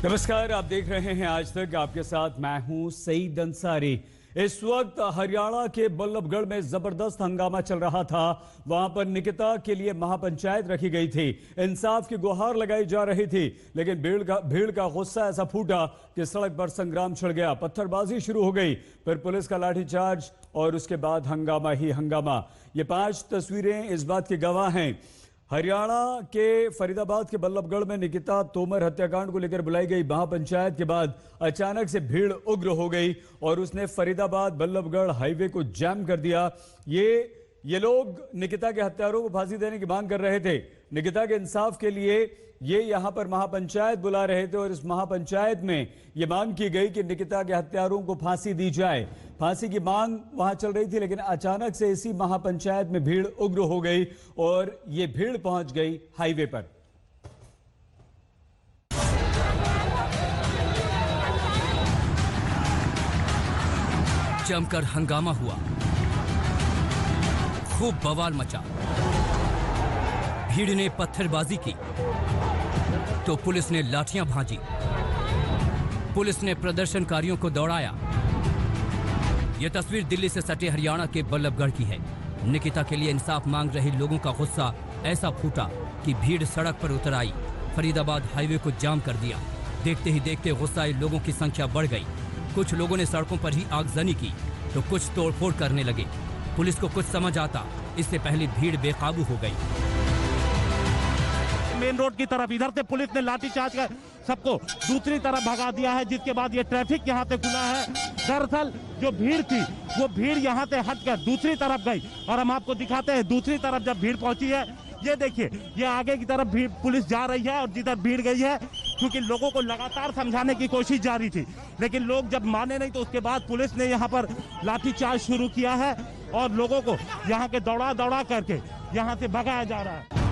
नमस्कार, आप देख रहे हैं आज तक। आपके साथ मैं हूं सईद अंसारी। इस वक्त हरियाणा के बल्लभगढ़ में जबरदस्त हंगामा चल रहा था। वहां पर निकिता के लिए महापंचायत रखी गई थी, इंसाफ की गुहार लगाई जा रही थी, लेकिन भीड़ का गुस्सा ऐसा फूटा कि सड़क पर संग्राम छिड़ गया। पत्थरबाजी शुरू हो गई, फिर पुलिस का लाठीचार्ज और उसके बाद हंगामा ही हंगामा। ये 5 तस्वीरें इस बात की गवाह हैं। हरियाणा के फरीदाबाद के बल्लभगढ़ में निकिता तोमर हत्याकांड को लेकर बुलाई गई महापंचायत के बाद अचानक से भीड़ उग्र हो गई और उसने फरीदाबाद बल्लभगढ़ हाईवे को जाम कर दिया। ये लोग निकिता के हत्यारों को फांसी देने की मांग कर रहे थे। निकिता के इंसाफ के लिए ये यहां पर महापंचायत बुला रहे थे और इस महापंचायत में ये मांग की गई कि निकिता के हत्यारों को फांसी दी जाए। फांसी की मांग वहां चल रही थी, लेकिन अचानक से इसी महापंचायत में भीड़ उग्र हो गई और ये भीड़ पहुंच गई हाईवे पर। जमकर हंगामा हुआ, खूब बवाल मचा। भीड़ ने पत्थरबाजी की तो पुलिस ने लाठियां भांजी। पुलिस ने प्रदर्शनकारियों को दौड़ाया। यह तस्वीर दिल्ली से सटे हरियाणा के बल्लभगढ़ की है। निकिता के लिए इंसाफ मांग रहे लोगों का गुस्सा ऐसा फूटा कि भीड़ सड़क पर उतर आई, फरीदाबाद हाईवे को जाम कर दिया। देखते ही देखते गुस्साए लोगों की संख्या बढ़ गई। कुछ लोगों ने सड़कों पर ही आगजनी की तो कुछ तोड़फोड़ करने लगे। पुलिस को कुछ समझ आता, इससे पहले भीड़ बेकाबू हो गई। मेन रोड की तरफ इधर से पुलिस ने लाठीचार्ज कर सबको दूसरी तरफ भगा दिया है, जिसके बाद ये ट्रैफिक यहाँ से खुला है। दरअसल जो भीड़ थी वो भीड़ यहाँ से हटकर दूसरी तरफ गई और हम आपको दिखाते हैं दूसरी तरफ जब भीड़ पहुंची है। ये देखिए, ये आगे की तरफ भीड़ पुलिस जा रही है और जिधर भीड़ गई है, क्योंकि लोगों को लगातार समझाने की कोशिश जारी थी, लेकिन लोग जब माने नहीं तो उसके बाद पुलिस ने यहाँ पर लाठीचार्ज शुरू किया है और लोगों को यहाँ के दौड़ा करके यहाँ से भगाया जा रहा है।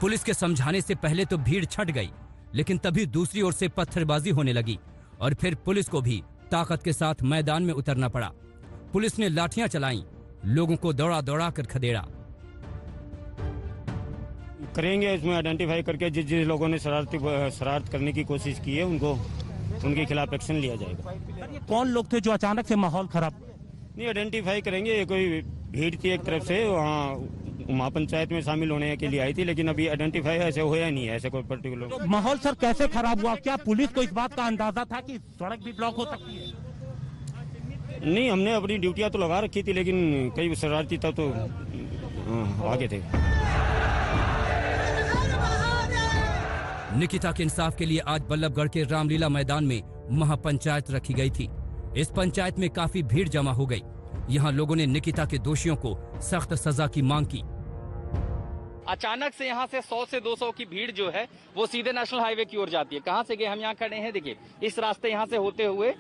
पुलिस के समझाने से पहले तो भीड़ छट गई, लेकिन तभी दूसरी ओर से पत्थरबाजी होने लगी और फिर पुलिस को भी ताकत के साथ मैदान में उतरना पड़ा। पुलिस ने लाठियां चलाईं, लोगों को दौड़ा कर खदेड़ा। करेंगे इसमें आइडेंटिफाई करके जिस लोगों ने शरारत करने की कोशिश की है उनके खिलाफ एक्शन लिया जाएगा। ये कौन लोग थे जो अचानक से माहौल खराब? नहीं, आइडेंटिफाई करेंगे। ये कोई भीड़ थी एक तरफ से, वहाँ महापंचायत में शामिल होने के लिए आई थी, लेकिन अभी आइडेंटिफाई ऐसे होया नहीं है, ऐसे कोई पर्टिकुलर। तो माहौल सर कैसे खराब हुआ? क्या पुलिस को इस बात का अंदाजा था कि सड़क भी ब्लॉक हो सकती है? नहीं, हमने अपनी ड्यूटियां तो लगा रखी थी, लेकिन कई शरारती था तो आगे थे। निकिता के इंसाफ के लिए आज बल्लभगढ़ के रामलीला मैदान में महापंचायत रखी गई थी। इस पंचायत में काफी भीड़ जमा हो गई। यहाँ लोगों ने निकिता के दोषियों को सख्त सजा की मांग की। अचानक से यहाँ से 100 से 200 की भीड़ जो है वो सीधे नेशनल हाईवे की ओर जाती है। कहाँ से गए? हम यहाँ खड़े हैं, देखिए इस रास्ते यहाँ से होते हुए,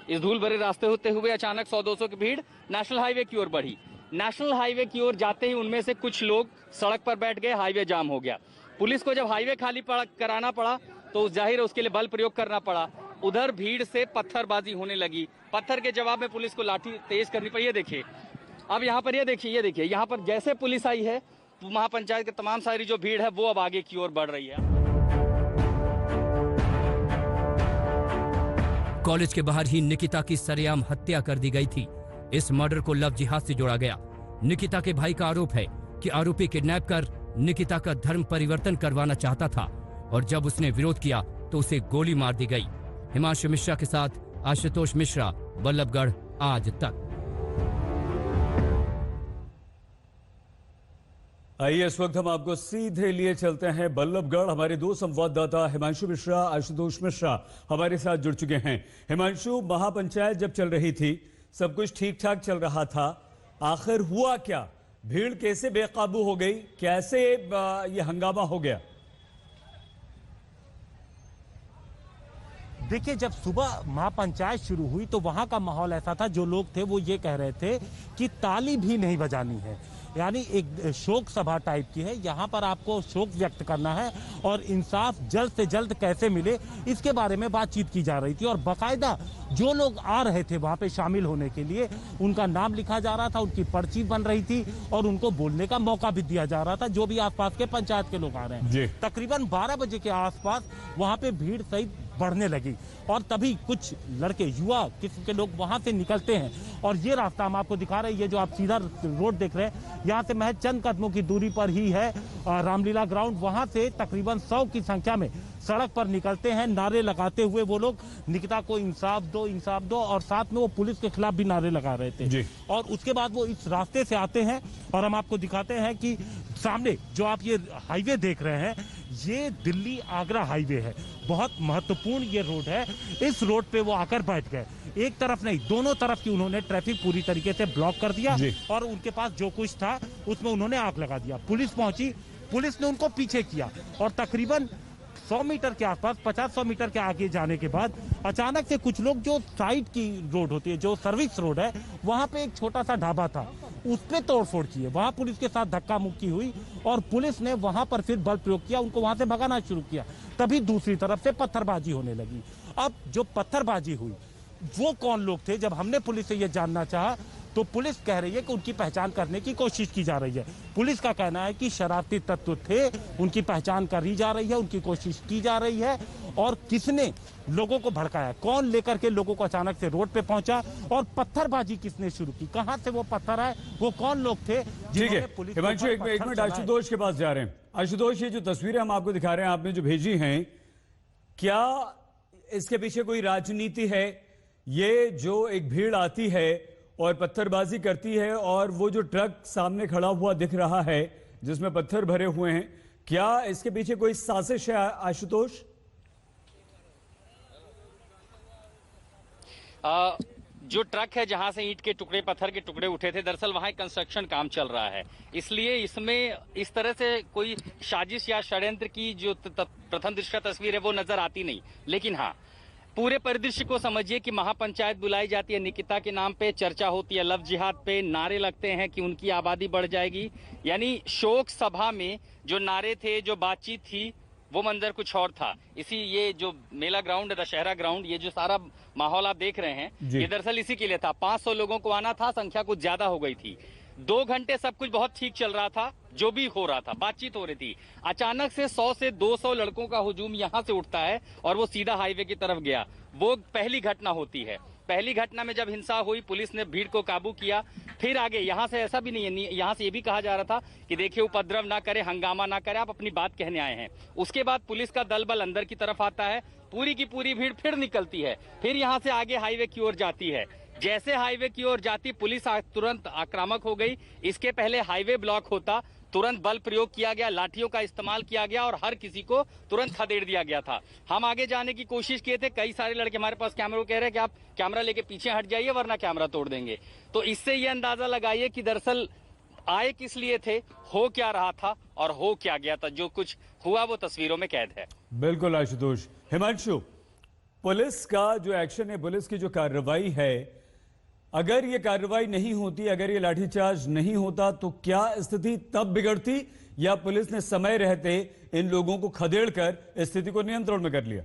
इस धूल भरे रास्ते होते हुए अचानक 100-200 की भीड़ नेशनल हाईवे की ओर बढ़ी। नेशनल हाईवे की ओर जाते ही उनमें से कुछ लोग सड़क पर बैठ गए, हाईवे जाम हो गया। पुलिस को जब हाईवे खाली कराना पड़ा तो जाहिर है उसके लिए बल प्रयोग करना पड़ा। उधर भीड़ से पत्थरबाजी होने लगी। पत्थर के जवाब में पुलिस को लाठी तेज करनी पड़ी। ये देखिए, अब यहाँ पर ये देखिए यहाँ पर जैसे पुलिस आई है, महापंचायत के तमाम सारी जो भीड़ है वो अब आगे की ओर बढ़ रही है। कॉलेज के बाहर ही निकिता की सरेआम हत्या कर दी गई थी। इस मर्डर को लव जिहाद से जोड़ा गया। निकिता के भाई का आरोप है कि आरोपी किडनैप कर निकिता का धर्म परिवर्तन करवाना चाहता था और जब उसने विरोध किया तो उसे गोली मार दी गई। हिमांशु मिश्रा के साथ आशुतोष मिश्रा, बल्लभगढ़ आज तक। आइए इस वक्त हम आपको सीधे लिए चलते हैं बल्लभगढ़। हमारे 2 संवाददाता हिमांशु मिश्रा, आशुतोष मिश्रा हमारे साथ जुड़ चुके हैं। हिमांशु, महापंचायत जब चल रही थी, सब कुछ ठीक ठाक चल रहा था, आखिर हुआ क्या? भीड़ कैसे बेकाबू हो गई? कैसे ये हंगामा हो गया? देखिए, जब सुबह महापंचायत शुरू हुई तो वहां का माहौल ऐसा था, जो लोग थे वो ये कह रहे थे कि ताली भी नहीं बजानी है, यानी एक शोक सभा टाइप की है। यहाँ पर आपको शोक व्यक्त करना है और इंसाफ जल्द से जल्द कैसे मिले इसके बारे में बातचीत की जा रही थी। और बाकायदा जो लोग आ रहे थे वहाँ पे शामिल होने के लिए उनका नाम लिखा जा रहा था, उनकी पर्ची बन रही थी और उनको बोलने का मौका भी दिया जा रहा था, जो भी आसपास के पंचायत के लोग आ रहे हैं। तकरीबन 12 बजे के आसपास वहाँ पे भीड़ सही बढ़ने लगी और तभी कुछ लड़के युवा किस्म के लोग वहां से निकलते हैं और ये रास्ता हम आपको दिखा रहे हैं। ये जो आप सीधा रोड देख रहे हैं, यहाँ से महज चंद कदमों की दूरी पर ही है रामलीला ग्राउंड। वहां से तकरीबन 100 की संख्या में सड़क पर निकलते हैं, नारे लगाते हुए वो लोग निकिता को इंसाफ दो, और साथ में वो पुलिस के खिलाफ भी नारे लगा रहे थे। और उसके बाद वो इस रास्ते से आते हैं और हम आपको दिखाते हैं कि सामने जो आप ये हाईवे देख रहे हैं, ये दिल्ली आगरा हाईवे है। बहुत महत्वपूर्ण ये रोड है। इस रोड पे वो आकर बैठ गए, एक तरफ नहीं दोनों तरफ की उन्होंने ट्रैफिक पूरी तरीके से ब्लॉक कर दिया और उनके पास जो कुछ था उसमें उन्होंने आग लगा दिया। पुलिस पहुंची, पुलिस ने उनको पीछे किया और तकरीबन 100 मीटर के आसपास 50-100 मीटर के आगे जाने के बाद अचानक से कुछ लोग, जो साइड की रोड होती है, जो सर्विस रोड है, वहां पे एक छोटा सा ढाबा था, उस पे तोड़फोड़ की है। वहां पुलिस के साथ धक्का मुक्की हुई और पुलिस ने वहां पर फिर बल प्रयोग किया, उनको वहां से भगाना शुरू किया। तभी दूसरी तरफ से पत्थरबाजी होने लगी। अब जो पत्थरबाजी हुई वो कौन लोग थे, जब हमने पुलिस से ये जानना चाहा तो पुलिस कह रही है कि उनकी पहचान करने की कोशिश की जा रही है। पुलिस का कहना है कि शरारती तत्व थे, उनकी पहचान करी जा रही है, उनकी कोशिश की जा रही है। और किसने लोगों को भड़काया, कौन लेकर के लोगों को अचानक से रोड पे पहुंचा और पत्थरबाजी किसने शुरू की, कहां से वो पत्थर आए, वो कौन लोग थे। ठीक है हिमांशु, एक मिनट आशुतोष के पास जा रहे हैं। आशुतोष, ये जो तस्वीरें हम आपको दिखा रहे हैं, आपने जो भेजी हैं, क्या इसके पीछे कोई राजनीति है? ये जो एक भीड़ आती है और पत्थरबाजी करती है और वो जो ट्रक सामने खड़ा हुआ दिख रहा है जिसमें पत्थर भरे हुए हैं, क्या इसके पीछे कोई साजिश है आशुतोष? जो ट्रक है जहां से ईंट के टुकड़े, पत्थर के टुकड़े उठे थे, दरअसल वहां एक कंस्ट्रक्शन काम चल रहा है, इसलिए इसमें इस तरह से कोई साजिश या षड्यंत्र की जो प्रथम दृष्टया तस्वीर है वो नजर आती नहीं। लेकिन हाँ, पूरे परिदृश्य को समझिए कि महापंचायत बुलाई जाती है, निकिता के नाम पे चर्चा होती है, लव जिहाद पे नारे लगते हैं कि उनकी आबादी बढ़ जाएगी। यानी शोक सभा में जो नारे थे, जो बातचीत थी, वो मंजर कुछ और था। ये जो मेला ग्राउंड है, दशहरा ग्राउंड, ये जो सारा माहौल आप देख रहे हैं, ये दरअसल इसी के लिए था। 500 लोगों को आना था, संख्या कुछ ज्यादा हो गई थी। 2 घंटे सब कुछ बहुत ठीक चल रहा था, जो भी हो रहा था, बातचीत हो रही थी। अचानक से 100 से 200 लड़कों का हुजूम यहां से उठता है और वो सीधा हाईवे की तरफ गया। वो पहली घटना होती है। पहली घटना में जब हिंसा हुई, पुलिस ने भीड़ को काबू किया। फिर आगे यहाँ से ऐसा भी नहीं है, यहाँ से ये भी कहा जा रहा था कि देखिए उपद्रव ना करे, हंगामा ना करे, आप अपनी बात कहने आए हैं। उसके बाद पुलिस का दल बल अंदर की तरफ आता है, पूरी की पूरी भीड़ फिर निकलती है, फिर यहाँ से आगे हाईवे की ओर जाती है। जैसे हाईवे की ओर जाती, पुलिस तुरंत आक्रामक हो गई। इसके पहले हाईवे ब्लॉक होता, तुरंत बल प्रयोग किया गया, लाठियों का इस्तेमाल किया गया और हर किसी को तुरंत खदेड़ दिया गया था। हम आगे जाने की कोशिश किए थे, कई सारे लड़के हमारे पास कैमरा कह रहे हैं कि आप कैमरा लेके पीछे हट जाइए वरना कैमरा तोड़ देंगे। तो इससे ये अंदाजा लगाइए कि दरअसल आए किस लिए थे, हो क्या रहा था और हो क्या गया था। जो कुछ हुआ वो तस्वीरों में कैद है। बिल्कुल आशुतोष। हिमांशु, पुलिस का जो एक्शन है, पुलिस की जो कार्रवाई है, अगर ये कार्रवाई नहीं होती, अगर ये लाठीचार्ज नहीं होता तो क्या स्थिति तब बिगड़ती, या पुलिस ने समय रहते इन लोगों को खदेड़कर स्थिति को नियंत्रण में कर लिया?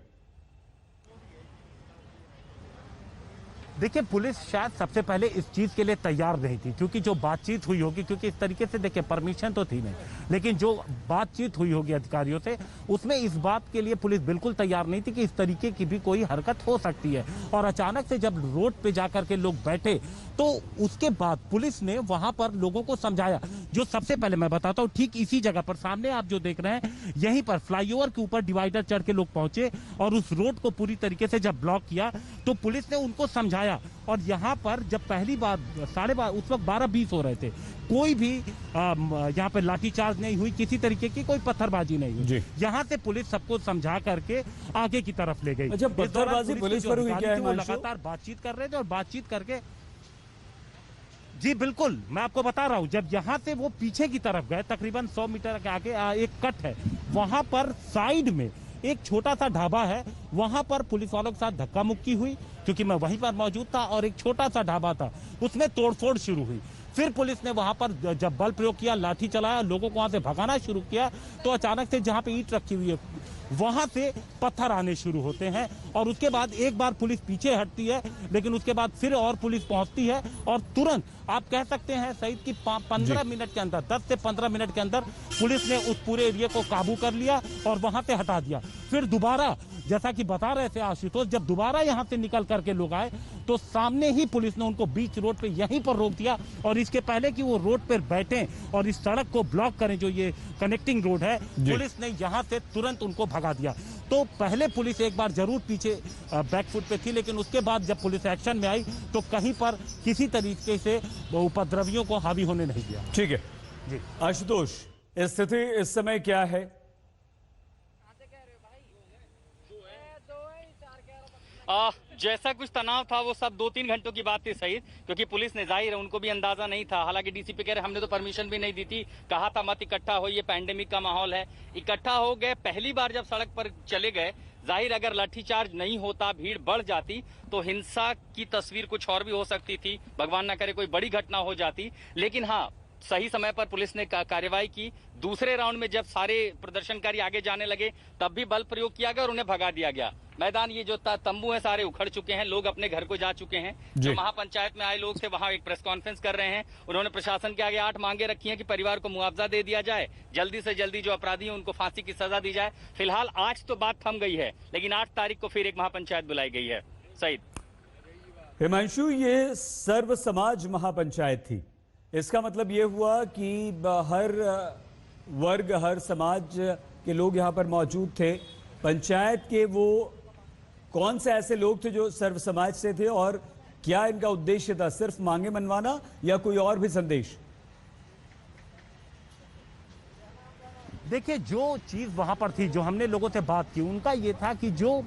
देखिए, पुलिस शायद सबसे पहले इस चीज के लिए तैयार नहीं थी, क्योंकि जो बातचीत हुई होगी, क्योंकि इस तरीके से देखिए परमिशन तो थी नहीं, लेकिन जो बातचीत हुई होगी अधिकारियों से, उसमें इस बात के लिए पुलिस बिल्कुल तैयार नहीं थी कि इस तरीके की भी कोई हरकत हो सकती है। और अचानक से जब रोड पे जाकर के लोग बैठे तो उसके बाद पुलिस ने वहां पर लोगों को समझाया। जो सबसे पहले मैं बताता हूँ, ठीक इसी जगह पर सामने आप जो देख रहे हैं, यहीं पर फ्लाईओवर के ऊपर डिवाइडर चढ़ के लोग पहुंचे और उस रोड को पूरी तरीके से जब ब्लॉक किया तो पुलिस ने उनको समझाया। और यहाँ पर जब पहली बार 12:30 उस वक्त 12:20 हो रहे थे, कोई भी यहाँ पे लाठीचार्ज नहीं हुई, किसी तरीके की कोई पत्थरबाजी नहीं हुई। यहाँ से पुलिस सबको समझा करके आगे की तरफ ले गई। अच्छा, पत्थरबाजी पुलिस पर हुई क्या है? वो लगातार बातचीत कर रहे थे और बातचीत करके, जी बिल्कुल, मैं आपको बता रहा हूँ, जब यहाँ से वो पीछे की तरफ गए, तकरीबन 100 मीटर के आगे एक कट है, वहां पर साइड में एक छोटा सा ढाबा है, वहां पर पुलिस वालों के साथ धक्का मुक्की हुई क्योंकि मैं वहीं पर मौजूद था और एक छोटा सा ढाबा था, उसमें तोड़फोड़ शुरू हुई। फिर पुलिस ने वहां पर जब बल प्रयोग किया, लाठी चलाया, लोगों को वहां से भगाना शुरू किया, तो अचानक से जहां पे ईंट रखी हुई है वहां से पत्थर आने शुरू होते हैं। और उसके बाद एक बार पुलिस पीछे हटती है, लेकिन उसके बाद फिर और पुलिस पहुंचती है और तुरंत आप कह सकते हैं सईद की 15 मिनट के अंदर, 10 से 15 मिनट के अंदर पुलिस ने उस पूरे एरिया को काबू कर लिया और वहां से हटा दिया। फिर दोबारा जैसा कि बता रहे थे आशुतोष, जब दोबारा यहां से निकल करके लोग आए तो सामने ही पुलिस ने उनको बीच रोड पे यहीं पर रोक दिया, और इसके पहले कि वो रोड पर बैठे और इस सड़क को ब्लॉक करें, जो ये कनेक्टिंग रोड है, पुलिस ने यहां से तुरंत उनको भगा दिया। तो पहले पुलिस एक बार जरूर पीछे बैकफुट पे थी, लेकिन उसके बाद जब पुलिस एक्शन में आई तो कहीं पर किसी तरीके से उपद्रवियों को हावी होने नहीं दिया। ठीक है जी आशुतोष, स्थिति इस समय क्या है? जैसा कुछ तनाव था वो सब 2-3 घंटों की बात थी सही, क्योंकि पुलिस ने जाहिर है उनको भी अंदाजा नहीं था। हालांकि डीसीपी कह रहे हमने तो परमिशन भी नहीं दी थी, कहा था मत इकट्ठा हो, ये पैंडेमिक का माहौल है। इकट्ठा हो गए, पहली बार जब सड़क पर चले गए, जाहिर अगर लाठीचार्ज नहीं होता, भीड़ बढ़ जाती तो हिंसा की तस्वीर कुछ और भी हो सकती थी, भगवान न करे कोई बड़ी घटना हो जाती। लेकिन हाँ, सही समय पर पुलिस ने कार्रवाई की। दूसरे राउंड में जब सारे प्रदर्शनकारी आगे जाने लगे तब भी बल प्रयोग किया गया और उन्हें भगा दिया गया। मैदान ये जो तंबू है सारे उखड़ चुके हैं, लोग अपने घर को जा चुके हैं। जो महापंचायत में आए लोग थे वहां एक प्रेस कॉन्फ्रेंस कर रहे हैं। उन्होंने प्रशासन के आगे 8 मांगे रखी हैं कि परिवार को मुआवजा दे दिया जाए, जल्दी से जल्दी जो अपराधी हैं उनको फांसी की सजा दी जाए। फिलहाल आज तो बात थम गई है, लेकिन 8 तारीख को फिर एक महापंचायत बुलाई गई है। सईद। हिमांशु, ये सर्व समाज महापंचायत थी, इसका मतलब ये हुआ कि हर वर्ग, हर समाज के लोग यहाँ पर मौजूद थे। पंचायत के वो कौन से ऐसे लोग थे जो सर्व समाज से थे, और क्या इनका उद्देश्य था? सिर्फ मांगे मनवाना या कोई और भी संदेश? देखिए, जो चीज वहां पर थी, जो हमने लोगों से बात की, उनका ये था कि जो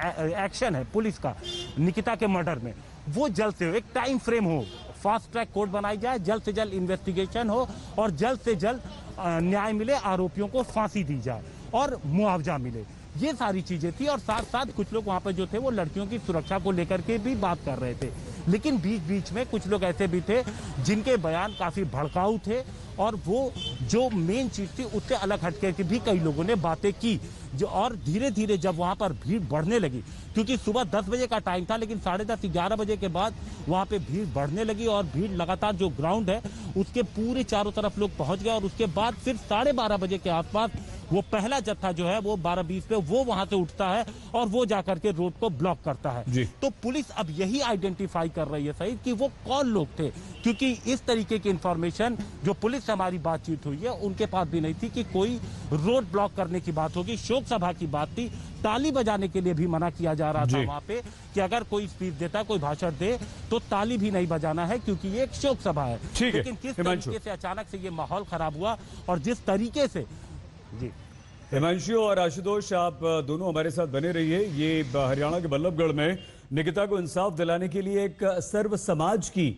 एक्शन है पुलिस का निकिता के मर्डर में, वो जल्द से एक टाइम फ्रेम हो, फास्ट ट्रैक कोर्ट बनाई जाए, जल्द से जल्द इन्वेस्टिगेशन हो और जल्द से जल्द न्याय मिले, आरोपियों को फांसी दी जाए और मुआवजा मिले। ये सारी चीजें थी। और साथ साथ कुछ लोग वहां पर जो थे वो लड़कियों की सुरक्षा को लेकर के भी बात कर रहे थे, लेकिन बीच बीच में कुछ लोग ऐसे भी थे जिनके बयान काफी भड़काऊ थे, और वो जो मेन चीज थी उससे अलग हटके के भी कई लोगों ने बातें की। जो और धीरे धीरे जब वहां पर भीड़ बढ़ने लगी, क्योंकि सुबह 10 बजे का टाइम था, लेकिन 10:30-11 बजे के बाद वहां पे भीड़ बढ़ने लगी और भीड़ लगातार जो ग्राउंड है उसके पूरे चारों तरफ लोग पहुंच गए। और उसके बाद फिर 12:30 बजे के आसपास वो पहला जत्था जो है वो 12:20 पे वो वहां से उठता है और वो जाकर के रोड को ब्लॉक करता है। तो पुलिस अब यही आइडेंटिफाई कर रही है सही कि वो कौन लोग थे, क्योंकि इस तरीके की इंफॉर्मेशन जो पुलिस से हमारी बातचीत हुई है उनके पास भी नहीं थी कि कोई रोड ब्लॉक करने की बात होगी। शोक सभा की बात थी, ताली बजाने के लिए भी मना किया जा रहा था वहां पे कि अगर कोई स्पीच देता, कोई भाषण दे तो ताली भी नहीं बजाना है, क्योंकि ये एक शोक सभा है। लेकिन किस तरीके से अचानक से ये माहौल खराब हुआ और जिस तरीके से जी। हिमांशु और आशुतोष, आप दोनों हमारे साथ बने रहिए। ये हरियाणा के बल्लभगढ़ में निकिता को इंसाफ दिलाने के लिए एक सर्व समाज की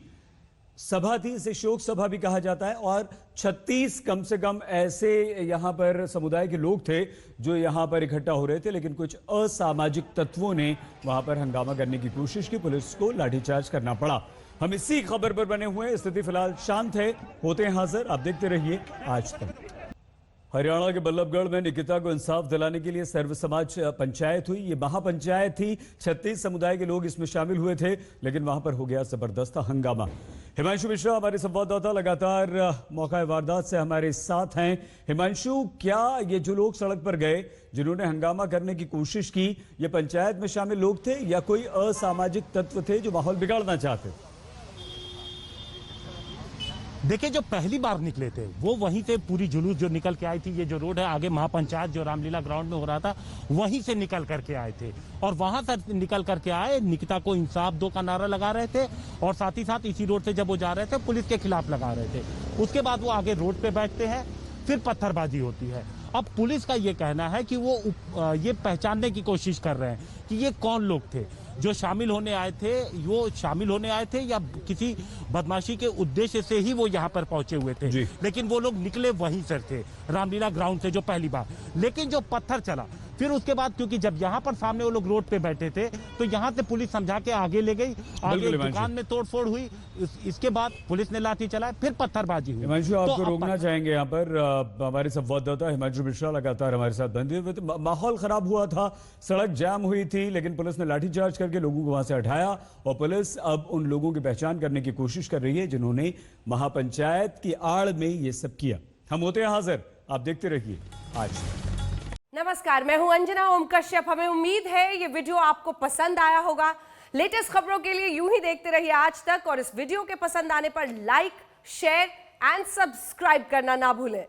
सभा थी, इसे शोक सभा भी कहा जाता है, और 36 कम से कम ऐसे यहां पर समुदाय के लोग थे जो यहां पर इकट्ठा हो रहे थे। लेकिन कुछ असामाजिक तत्वों ने वहां पर हंगामा करने की कोशिश की, पुलिस को लाठीचार्ज करना पड़ा। हम इसी खबर पर बने हुए हैं। स्थिति फिलहाल शांत है, होते हैं हाजिर, आप देखते रहिए आज तक। हरियाणा के बल्लभगढ़ में निकिता को इंसाफ दिलाने के लिए सर्व समाज पंचायत हुई। ये महापंचायत थी, 36 समुदाय के लोग इसमें शामिल हुए थे, लेकिन वहां पर हो गया जबरदस्त हंगामा। हिमांशु मिश्रा हमारे संवाददाता लगातार मौका वारदात से हमारे साथ हैं। हिमांशु, क्या ये जो लोग सड़क पर गए, जिन्होंने हंगामा करने की कोशिश की, ये पंचायत में शामिल लोग थे या कोई असामाजिक तत्व थे जो माहौल बिगाड़ना चाहते? देखिए, जो पहली बार निकले थे वो वहीं से पूरी जुलूस जो निकल के आई थी, ये जो रोड है आगे महापंचायत जो रामलीला ग्राउंड में हो रहा था वहीं से निकल करके आए थे, और वहां से निकल करके आए, निकिता को इंसाफ दो का नारा लगा रहे थे, और साथ ही साथ इसी रोड से जब वो जा रहे थे पुलिस के खिलाफ लगा रहे थे। उसके बाद वो आगे रोड पे बैठते हैं, फिर पत्थरबाजी होती है। अब पुलिस का ये कहना है कि वो ये पहचानने की कोशिश कर रहे हैं कि ये कौन लोग थे जो शामिल होने आए थे, वो शामिल होने आए थे या किसी बदमाशी के उद्देश्य से ही वो यहाँ पर पहुंचे हुए थे। लेकिन वो लोग निकले वहीं से थे, रामलीला ग्राउंड से, जो पहली बार। लेकिन जो पत्थर चला, फिर उसके बाद क्योंकि जब यहाँ पर सामने वो लोग रोड पे बैठे थे तो यहाँ से पुलिस समझा के आगे ले गई, आगे दुकान में तोड़फोड़ हुई, इसके बाद पुलिस ने लाठी चलाया, फिर पत्थरबाजी हुई। हिमांशु, आपको रोकना चाहेंगे यहाँ पर। हमारे संवाददाता हिमांशु मिश्रा लगातार हमारे साथ बंधे हुए थे। माहौल खराब हुआ था, सड़क जाम हुई थी, लेकिन पुलिस ने लाठीचार्ज करके लोगों को वहां से हटाया और पुलिस अब उन लोगों की पहचान करने की कोशिश कर रही है जिन्होंने महापंचायत की आड़ में ये सब किया। हम होते हैं हाजिर, आप देखते रहिए आज। नमस्कार, मैं हूं अंजना ओम कश्यप। हमें उम्मीद है ये वीडियो आपको पसंद आया होगा। लेटेस्ट खबरों के लिए यूं ही देखते रहिए आज तक और इस वीडियो के पसंद आने पर लाइक, शेयर एंड सब्सक्राइब करना ना भूलें।